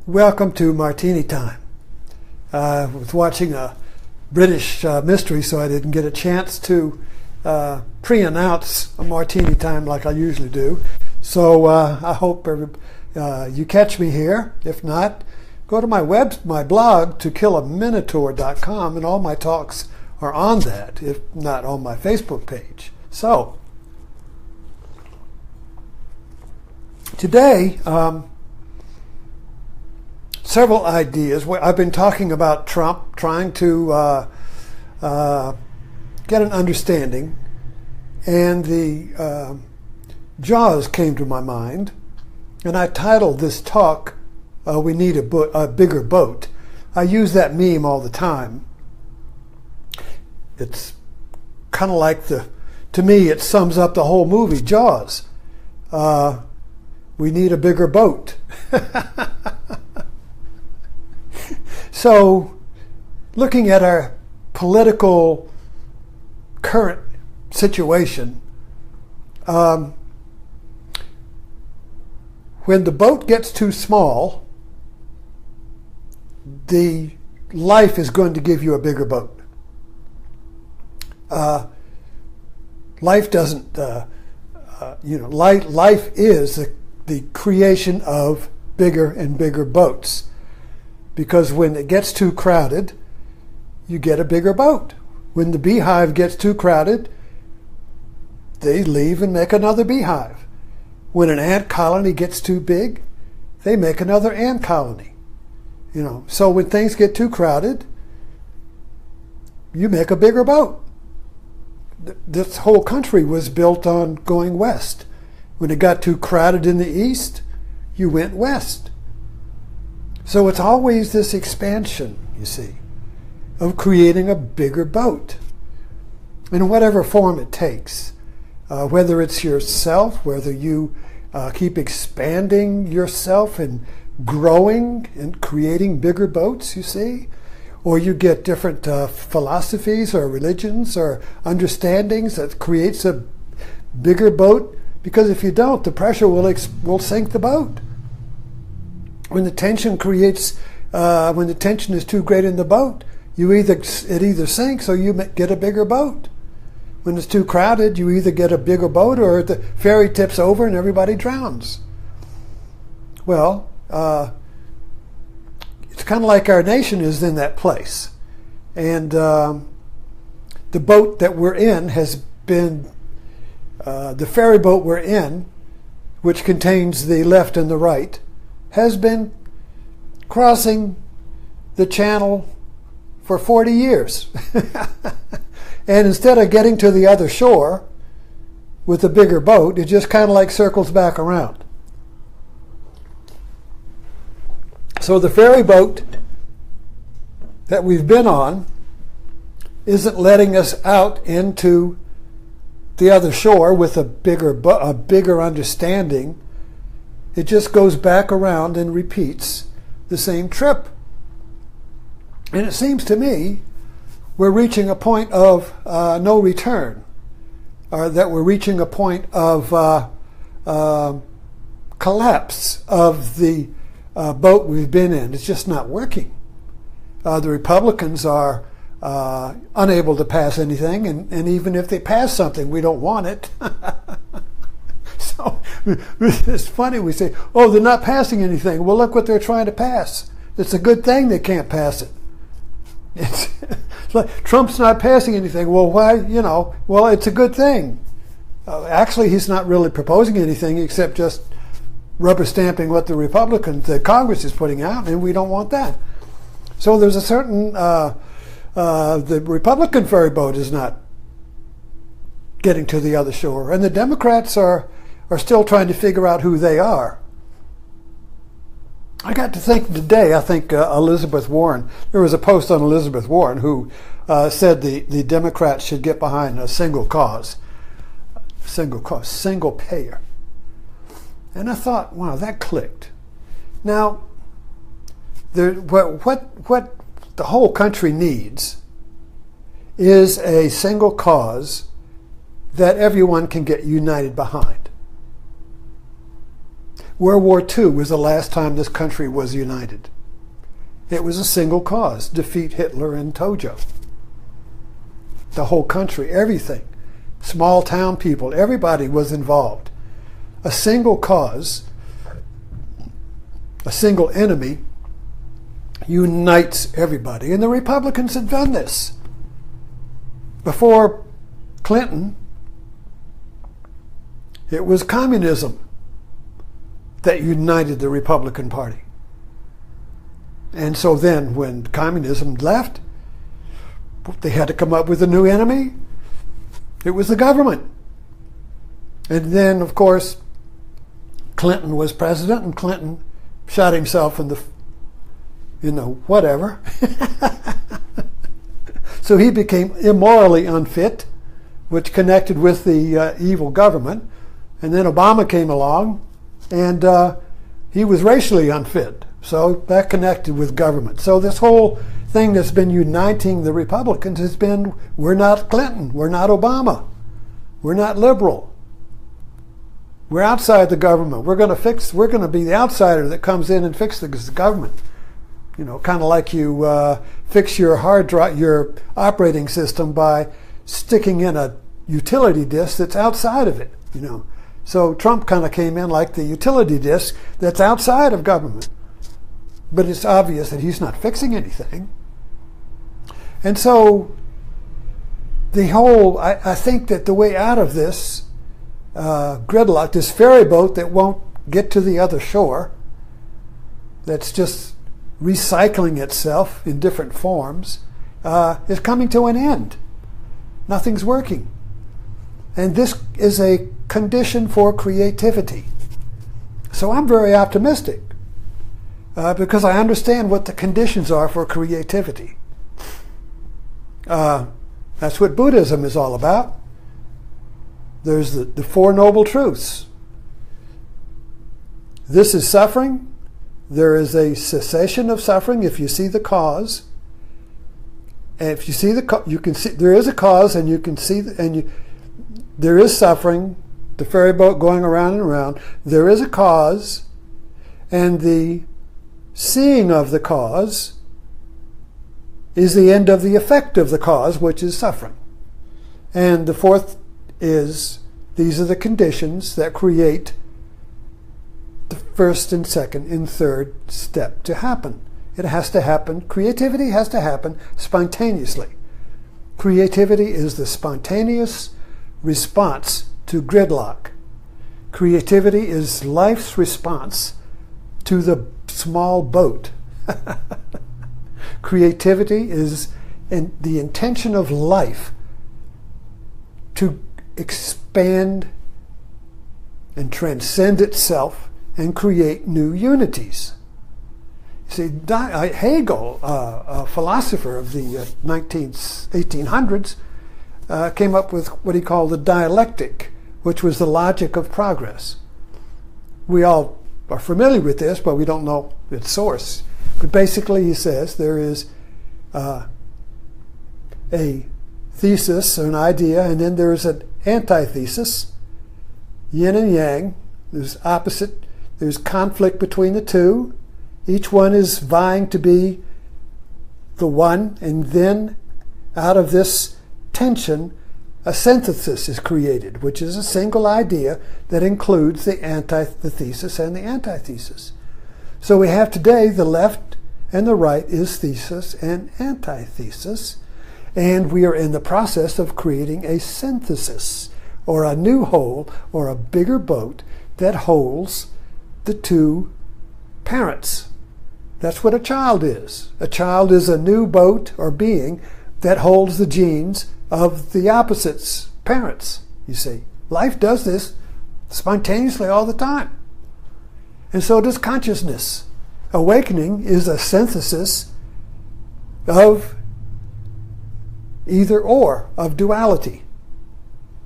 Welcome to Martini Time. I was watching a British mystery, so I didn't get a chance to pre-announce a Martini Time like I usually do. So I hope you catch me here. If not, go to my blog, tokillaminotaur.com, and all my talks are on that, if not on my Facebook page. So today, several ideas. I've been talking about Trump, trying to get an understanding, and the Jaws came to my mind, and I titled this talk, We Need a Bigger Boat. I use that meme all the time. It's kind of like to me, it sums up the whole movie, Jaws. We need a bigger boat. So, looking at our political current situation, when the boat gets too small, the life is going to give you a bigger boat. Life doesn't, life is the creation of bigger and bigger boats. Because when it gets too crowded, you get a bigger boat. When the beehive gets too crowded, they leave and make another beehive. When an ant colony gets too big, they make another ant colony. So when things get too crowded, you make a bigger boat. This whole country was built on going west. When it got too crowded in the east, you went west. So it's always this expansion, you see, of creating a bigger boat in whatever form it takes. Whether it's yourself, whether you keep expanding yourself and growing and creating bigger boats, you see, or you get different philosophies or religions or understandings that creates a bigger boat, because if you don't, the pressure will sink the boat. When the tension when the tension is too great in the boat, it either sinks or you get a bigger boat. When it's too crowded, you either get a bigger boat or the ferry tips over and everybody drowns. Well, it's kind of like our nation is in that place. And the boat that we're in has been, the ferry boat we're in, which contains the left and the right, has been crossing the channel for 40 years. And instead of getting to the other shore with a bigger boat, it just kind of like circles back around. So the ferry boat that we've been on isn't letting us out into the other shore with a bigger understanding. It just goes back around and repeats the same trip. And it seems to me we're reaching a point of no return, or that we're reaching a point of collapse of the boat we've been in. It's just not working. The Republicans are unable to pass anything, and even if they pass something, we don't want it. So it's funny, we say, oh, they're not passing anything. Well, look what they're trying to pass. It's a good thing they can't pass it. It's like, Trump's not passing anything. Well, why? Well, it's a good thing. Actually, he's not really proposing anything except just rubber stamping what the Congress is putting out, and we don't want that. So there's a certain, the Republican ferry boat is not getting to the other shore, and the Democrats are still trying to figure out who they are. I got to think today, Elizabeth Warren, there was a post on Elizabeth Warren who said the Democrats should get behind a single payer. And I thought, wow, that clicked. Now, what the whole country needs is a single cause that everyone can get united behind. World War II was the last time this country was united. It was a single cause: defeat Hitler and Tojo. The whole country, everything. Small town people, everybody was involved. A single cause, a single enemy, unites everybody. And the Republicans had done this. Before Clinton, it was communism that united the Republican Party. And so then when communism left, they had to come up with a new enemy. It was the government. And then, of course, Clinton was president, and Clinton shot himself in the whatever. So he became immorally unfit, which connected with the evil government. And then Obama came along, and he was racially unfit. So that connected with government. So this whole thing that's been uniting the Republicans has been, we're not Clinton, we're not Obama, we're not liberal. We're outside the government. We're going to be the outsider that comes in and fixes the government. You know, kind of like you fix your hard drive, your operating system by sticking in a utility disk that's outside of it, you know. So Trump kind of came in like the utility disk that's outside of government. But it's obvious that he's not fixing anything. And so I think that the way out of this gridlock, this ferry boat that won't get to the other shore, that's just recycling itself in different forms, is coming to an end. Nothing's working. And this is a condition for creativity. So I'm very optimistic because I understand what the conditions are for creativity. That's what Buddhism is all about. There's the Four Noble Truths. This is suffering. There is a cessation of suffering if you see the cause. And if you see you can see there is a cause, and you can see there is suffering. The ferry boat going around and around. There is a cause, and the seeing of the cause is the end of the effect of the cause, which is suffering. And the fourth is, these are the conditions that create the first and second and third step to happen. It has to happen. Creativity has to happen spontaneously. Creativity is the spontaneous response to gridlock. Creativity is life's response to the small boat. Creativity is the intention of life to expand and transcend itself and create new unities. See, Hegel, a philosopher of the 1800s, came up with what he called the dialectic, which was the logic of progress. We all are familiar with this, but we don't know its source. But basically, he says there is a thesis, or an idea, and then there's an antithesis, yin and yang. There's opposite. There's conflict between the two. Each one is vying to be the one, and then out of this tension, a synthesis is created, which is a single idea that includes the thesis and the antithesis. So we have today the left and the right is thesis and antithesis, and we are in the process of creating a synthesis, or a new whole, or a bigger boat that holds the two parents. That's what a child is. A child is a new boat or being that holds the genes of the opposites' parents, you see. Life does this spontaneously all the time. And so does consciousness. Awakening is a synthesis of either or, of duality.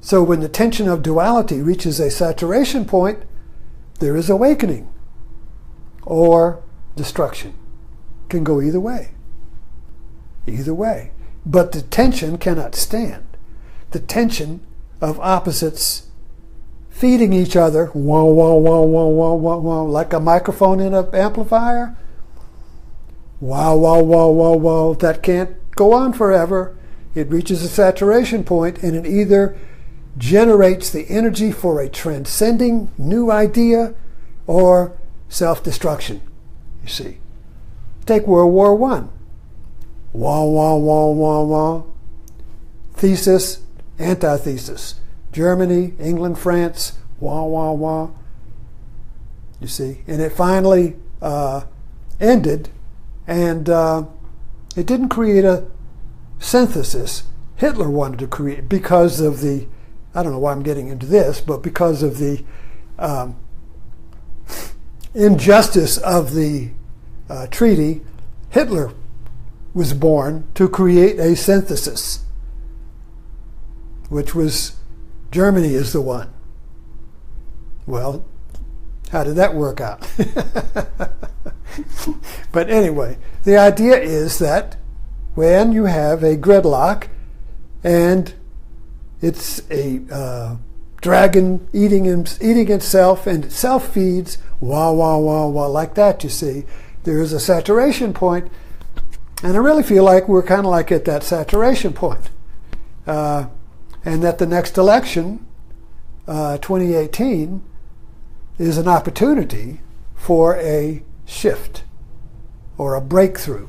So when the tension of duality reaches a saturation point, there is awakening or destruction. Can go either way. Either way. But the tension cannot stand. The tension of opposites feeding each other, wah, wah, wah, wah, wah, wah, wah, like a microphone in an amplifier. Wah, wah, wah, wah, wah. That can't go on forever. It reaches a saturation point, and it either generates the energy for a transcending new idea or self-destruction, you see. Take World War I. Wah, wah, wah, wah, wah. Thesis, antithesis. Germany, England, France, wah, wah, wah. You see. And it finally ended, and it didn't create a synthesis Hitler wanted to create because of the, I don't know why I'm getting into this, but because of the injustice of the treaty. Hitler was born to create a synthesis, which was Germany is the one. Well, how did that work out? But anyway, the idea is that when you have a gridlock and it's a dragon eating itself and it self-feeds, wah, wah, wah, wah, like that, you see, there is a saturation point. And I really feel like we're kind of like at that saturation point. And that the next election, 2018, is an opportunity for a shift or a breakthrough.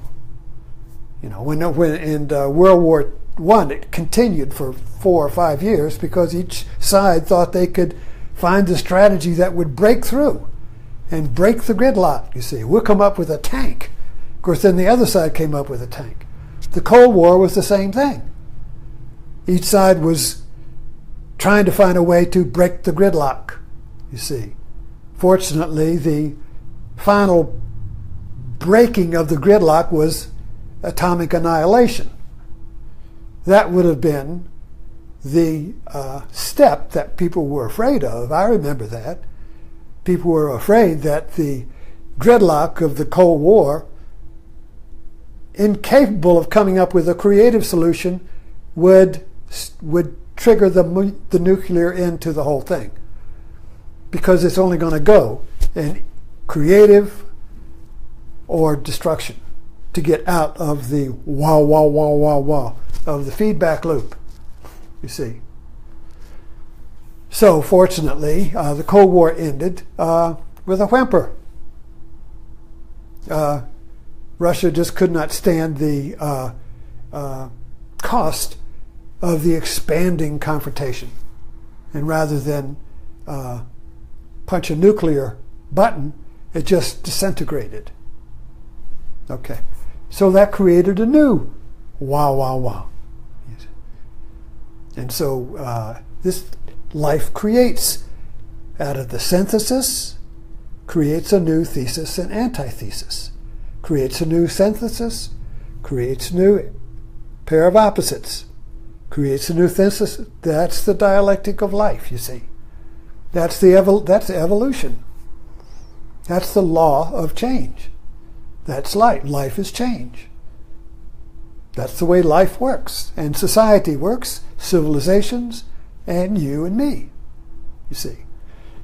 You know, when in World War I, it continued for 4 or 5 years because each side thought they could find the strategy that would break through and break the gridlock, you see. We'll come up with a tank. Of course, then the other side came up with a tank. The Cold War was the same thing. Each side was trying to find a way to break the gridlock, you see. Fortunately, the final breaking of the gridlock was atomic annihilation. That would have been the step that people were afraid of. I remember that. People were afraid that the gridlock of the Cold War, incapable of coming up with a creative solution, would trigger the nuclear end to the whole thing. Because it's only going to go in creative or destruction to get out of the wah, wah, wah, wah, wah, of the feedback loop, you see. So fortunately, the Cold War ended with a whimper. Russia just could not stand the cost of the expanding confrontation. And rather than punch a nuclear button, it just disintegrated. Okay. So that created a new wah, wah, wah. And so this life creates, out of the synthesis, creates a new thesis and antithesis. Creates a new synthesis, creates a new pair of opposites. Creates a new thesis. That's the dialectic of life, you see. That's evolution. That's the law of change. That's life. Life is change. That's the way life works. And society works, civilizations, and you and me, you see.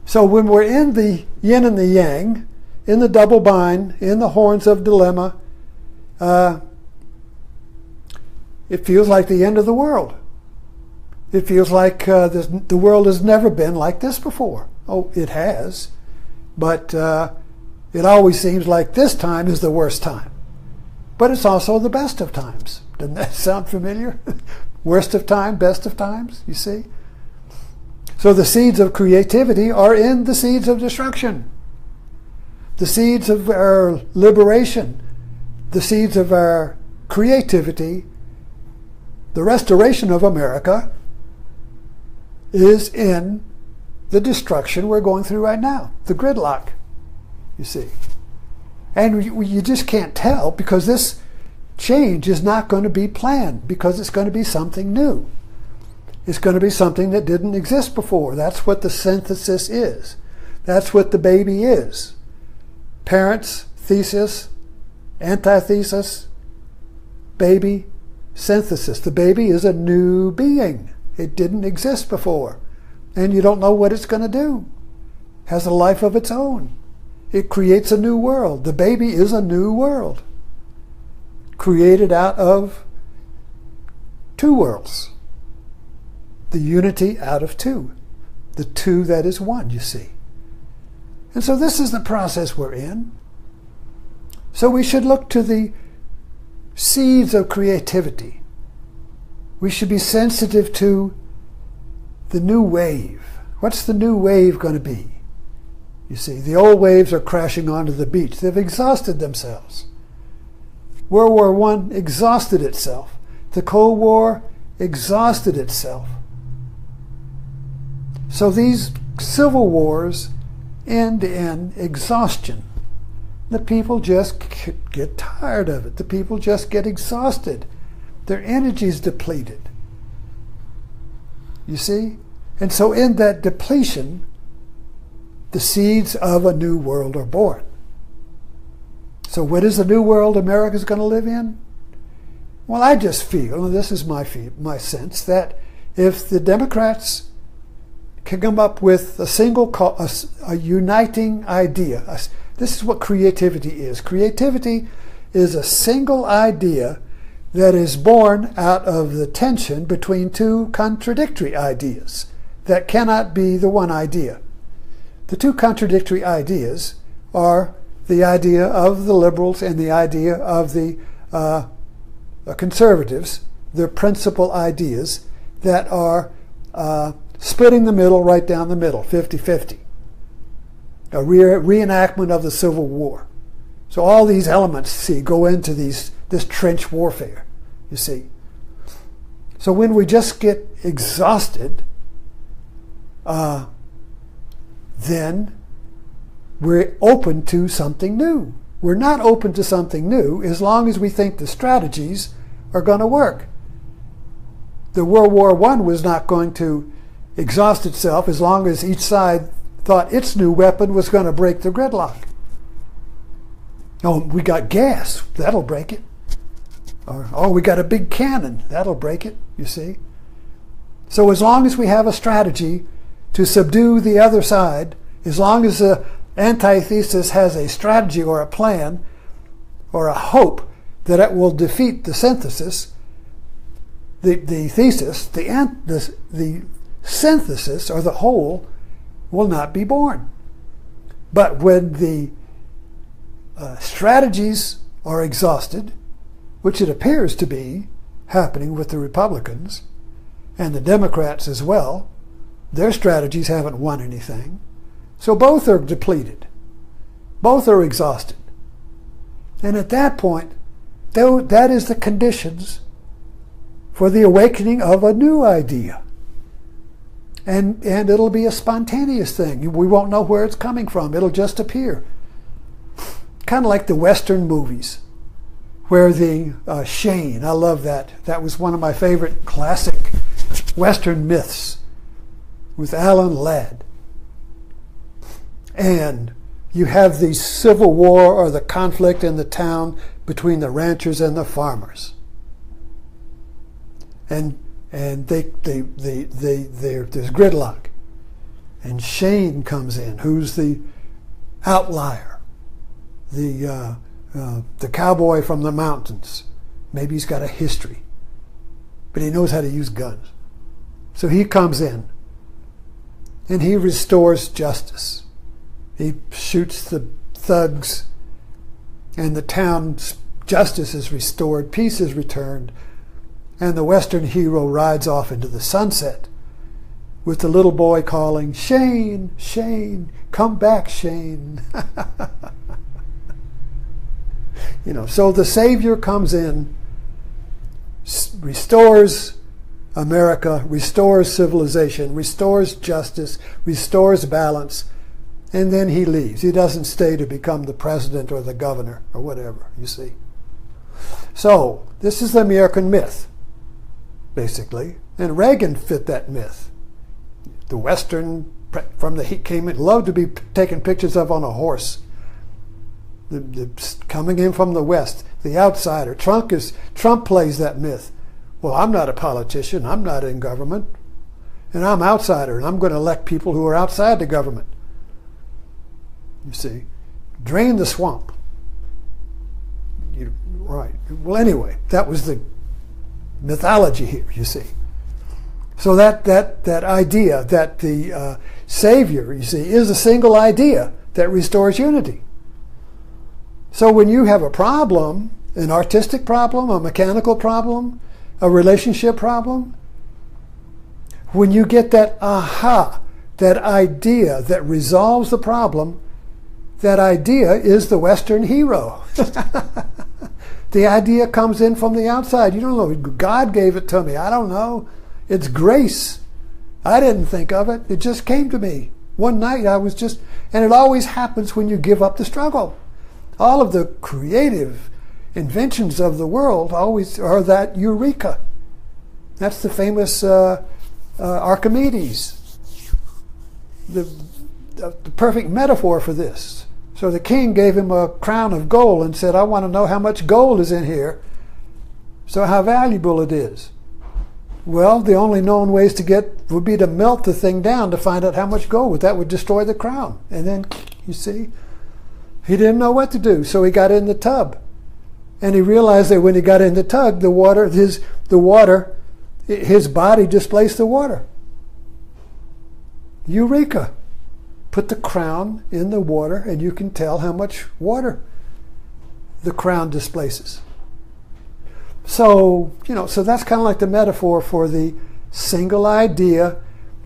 So when we're in the yin and the yang, in the double bind, in the horns of dilemma, it feels like the end of the world. It feels like the world has never been like this before. Oh, it has. But it always seems like this time is the worst time. But it's also the best of times. Doesn't that sound familiar? Worst of time, best of times, you see? So the seeds of creativity are in the seeds of destruction. The seeds of our liberation, the seeds of our creativity, the restoration of America is in the destruction we're going through right now, the gridlock, you see. And you just can't tell because this change is not going to be planned because it's going to be something new. It's going to be something that didn't exist before. That's what the synthesis is. That's what the baby is. Parents, thesis, antithesis, baby, synthesis. The baby is a new being. It didn't exist before. and you don't know what it's going to do. It has a life of its own. It creates a new world. The baby is a new world, created out of two worlds. The unity out of two. The two that is one, you see. And so this is the process we're in. So we should look to the seeds of creativity. We should be sensitive to the new wave. What's the new wave going to be? You see, the old waves are crashing onto the beach. They've exhausted themselves. World War I exhausted itself. The Cold War exhausted itself. So these civil wars end in exhaustion. The people just get tired of it. The people just get exhausted. Their energy is depleted. You see? And so in that depletion, the seeds of a new world are born. So what is the new world America's going to live in? Well, I just feel, and this is my sense, that if the Democrats can come up with a uniting idea. This is what creativity is. Creativity is a single idea that is born out of the tension between two contradictory ideas that cannot be the one idea. The two contradictory ideas are the idea of the liberals and the idea of the conservatives, their principal ideas that are splitting the middle right down the middle, 50-50. A reenactment of the Civil War. So all these elements, see, go into this trench warfare, you see. So when we just get exhausted, then we're open to something new. We're not open to something new as long as we think the strategies are going to work. The World War I was not going to exhaust itself as long as each side thought its new weapon was going to break the gridlock. Oh, we got gas, that'll break it. Or, oh, we got a big cannon, that'll break it, you see. So as long as we have a strategy to subdue the other side, as long as the antithesis has a strategy or a plan or a hope that it will defeat the synthesis, the thesis, the synthesis or the whole will not be born. But when the strategies are exhausted, which it appears to be happening with the Republicans and the Democrats as well, their strategies haven't won anything. So both are depleted. Both are exhausted. And at that point, that is the conditions for the awakening of a new idea. And it'll be a spontaneous thing. We won't know where it's coming from. It'll just appear. Kind of like the Western movies, where the Shane, I love that. That was one of my favorite classic Western myths with Alan Ladd. And you have the civil war or the conflict in the town between the ranchers and the farmers. And there's gridlock. And Shane comes in, who's the outlier, the cowboy from the mountains. Maybe he's got a history, but he knows how to use guns. So he comes in, and he restores justice. He shoots the thugs, and the town's justice is restored, peace is returned, and the Western hero rides off into the sunset with the little boy calling, "Shane, Shane, come back, Shane." You know, so the Savior comes in, restores America, restores civilization, restores justice, restores balance, and then he leaves. He doesn't stay to become the president or the governor or whatever, you see. So this is the American myth, basically, and Reagan fit that myth. The Western, he came in, loved to be taken pictures of on a horse. Coming in from the West, the outsider. Trump plays that myth. Well, I'm not a politician. I'm not in government. and I'm outsider, and I'm going to elect people who are outside the government. You see, drain the swamp. Right. Well, anyway, that was the mythology here, you see. So that idea that the Savior, you see, is a single idea that restores unity. So when you have a problem, an artistic problem, a mechanical problem, a relationship problem, when you get that aha, that idea that resolves the problem, that idea is the Western hero. The idea comes in from the outside. You don't know. God gave it to me. I don't know. It's grace. I didn't think of it. It just came to me. One night I was just, and it always happens when you give up the struggle. All of the creative inventions of the world always are that eureka. That's the famous Archimedes. The perfect metaphor for this. So the king gave him a crown of gold and said, I want to know how much gold is in here, so how valuable it is. Well, the only known ways to get would be to melt the thing down to find out how much gold. That would destroy the crown. And then, you see, he didn't know what to do, so he got in the tub. And he realized that when he got in the tub, his body displaced the water. Eureka! Put the crown in the water and you can tell how much water the crown displaces. So, so that's kind of like the metaphor for the single idea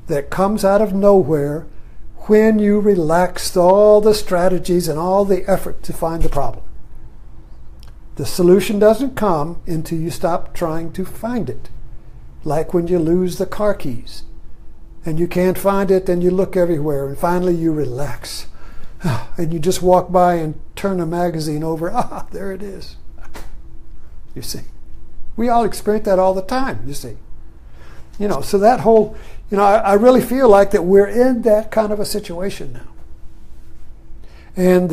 that comes out of nowhere when you relaxed all the strategies and all the effort to find the problem. The solution doesn't come until you stop trying to find it. Like when you lose the car keys and you can't find it, and you look everywhere, and finally you relax. And you just walk by and turn a magazine over. There it is. You see. We all experience that all the time, you see. So that whole, I really feel like that we're in that kind of a situation now. And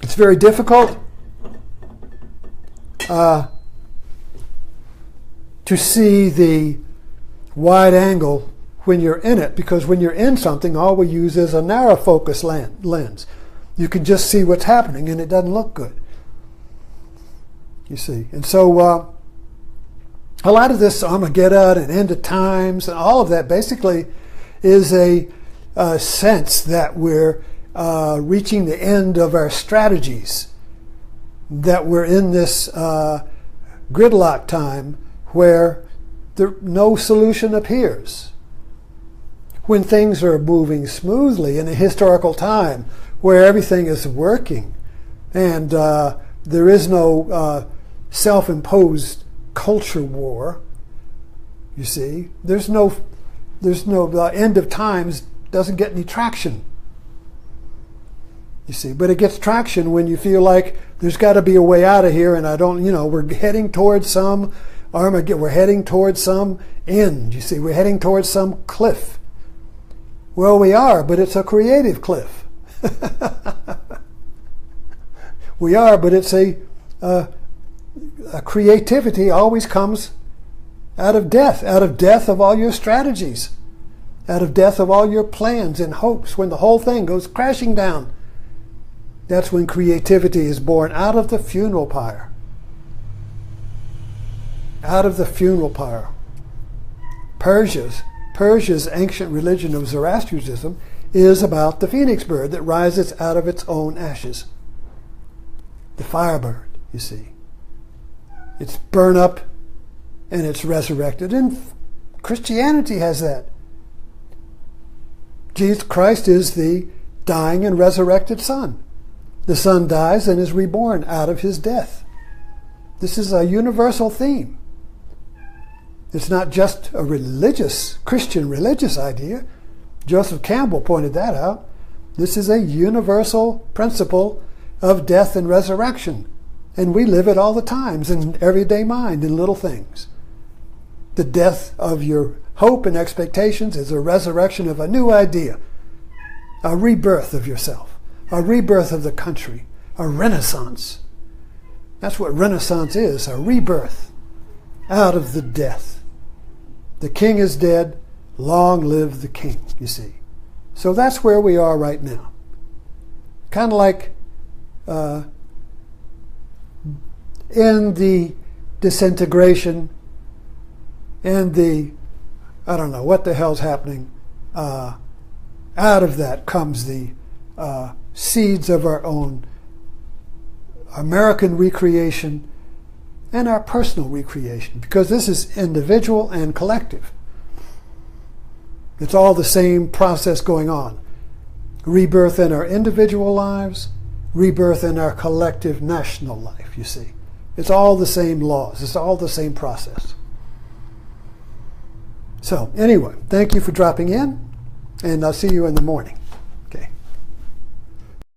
it's very difficult to see the wide angle when you're in it, because when you're in something, all we use is a narrow focus lens. You can just see what's happening and it doesn't look good. You see. And so a lot of this Armageddon and end of times and all of that basically is a sense that we're reaching the end of our strategies, that we're in this gridlock time where no solution appears. When things are moving smoothly in a historical time where everything is working and there is no self-imposed culture war, you see, there's no end of times doesn't get any traction. You see, but it gets traction when you feel like there's got to be a way out of here, and we're heading towards some Armageddon, we're heading towards some end. You see, we're heading towards some cliff. Well, we are, but it's a creative cliff. We are, but it's a creativity always comes out of death of all your strategies, out of death of all your plans and hopes. When the whole thing goes crashing down, that's when creativity is born out of the funeral pyre. Out of the funeral pyre. Persia's ancient religion of Zoroastrianism is about the phoenix bird that rises out of its own ashes. The firebird, you see. It's burned up and it's resurrected. And Christianity has that. Jesus Christ is the dying and resurrected Son. The Son dies and is reborn out of his death. This is a universal theme. It's not just a Christian religious idea. Joseph Campbell pointed that out. This is a universal principle of death and resurrection. And we live it all the times in everyday mind, in little things. The death of your hope and expectations is a resurrection of a new idea, a rebirth of yourself, a rebirth of the country, a renaissance. That's what Renaissance is, a rebirth out of the death The king is dead. Long live the king, you see. So that's where we are right now. Kind of like in the disintegration and the, I don't know what the hell's happening, out of that comes the seeds of our own American recreation and our personal recreation, because this is individual and collective. It's all the same process going on. Rebirth in our individual lives, rebirth in our collective national life, you see. It's all the same laws. It's all the same process. So anyway, thank you for dropping in, and I'll see you in the morning.